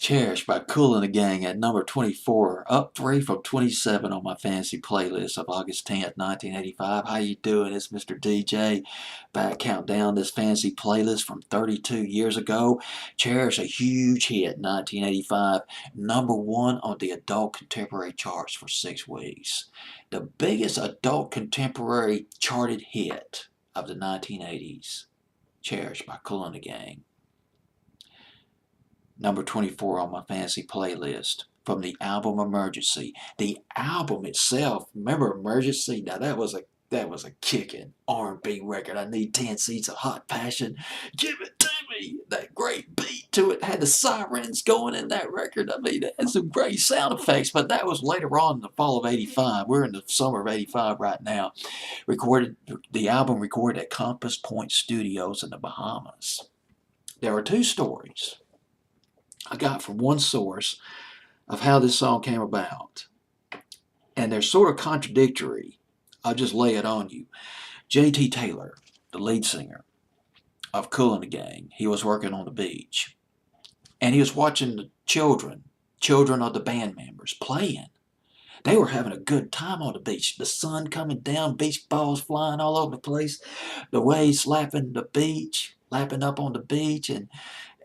Cherish by Kool and the Gang at number 24, up 3 from 27 on my fantasy playlist of August 10th, 1985. How you doing? It's Mr. DJ. Back countdown this fantasy playlist from 32 years ago. Cherish, a huge hit, 1985, number 1 on the adult contemporary charts for 6 weeks. The biggest adult contemporary charted hit of the 1980s. Cherish by Kool and the Gang. Number 24 on my fantasy playlist from the album Emergency. The album itself, remember Emergency? Now that was a kicking R&B record. I Need 10 Seats of Hot Passion. Give it to me. That great beat to it had the sirens going in that record. I mean, it had some great sound effects, but that was later on in the fall of 85. We're in the summer of 85 right now. The album recorded at Compass Point Studios in the Bahamas. There are two stories I got from one source of how this song came about. And they're sort of contradictory. I'll just lay it on you. J.T. Taylor, the lead singer of Kool and the Gang, he was working on the beach. And he was watching the children of the band members playing. They were having a good time on the beach. The sun coming down, beach balls flying all over the place, the waves lapping the beach, lapping up on the beach, and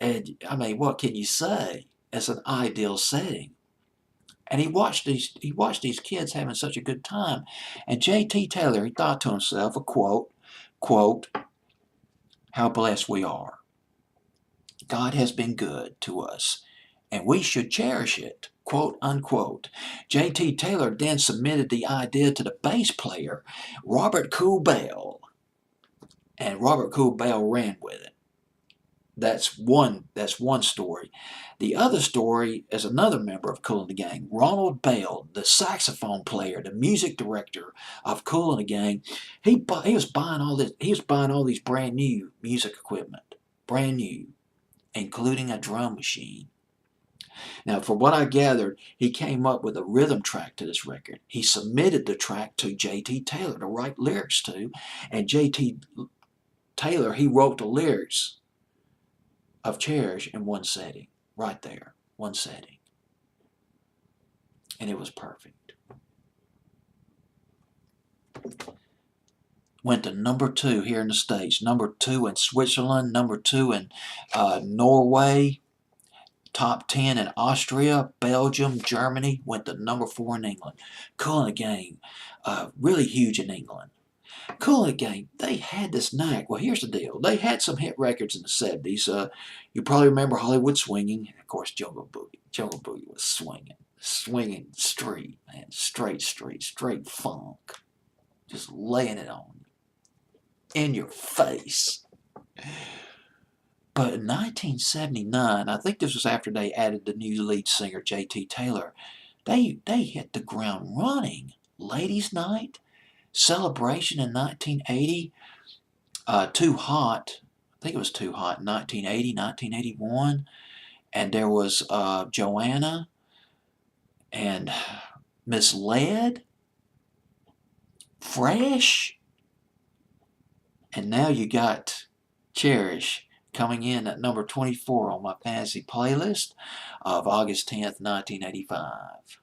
I mean, what can you say? It's an ideal setting. And he watched these kids having such a good time. And J.T. Taylor, he thought to himself, a quote, how blessed we are. God has been good to us, and we should cherish it, quote unquote. J.T. Taylor then submitted the idea to the bass player, Robert Kool Bell. And Robert Kool Bell ran with it. That's one story. The other story is another member of Kool and the Gang, Ronald Bell, the saxophone player, the music director of Kool and the Gang. He was buying all this. He was buying all these brand new music equipment, brand new, including a drum machine. Now, from what I gathered, he came up with a rhythm track to this record. He submitted the track to J.T. Taylor to write lyrics to, and J.T. Taylor, he wrote the lyrics of Cherish in one setting, right there, one setting. And it was perfect. Went to number 2 here in the States, number 2 in Switzerland, number 2 in Norway, top 10 in Austria, Belgium, Germany, went to number 4 in England. Kool and the Gang, really huge in England. Kool and the Gang, they had this knack. Well, here's the deal. They had some hit records in the 70s. You probably remember Hollywood Swinging. And of course, Jungle Boogie. Jungle Boogie was swinging. Swinging street, man. Straight street, straight funk. Just laying it on you. In your face. But in 1979, I think this was after they added the new lead singer, J.T. Taylor, they hit the ground running. Ladies' Night, Celebration in 1980, Too Hot, I think it was Too Hot in 1980, 1981, and there was Joanna and Misled, Fresh, and now you got Cherish coming in at number 24 on my fantasy playlist of August 10th, 1985.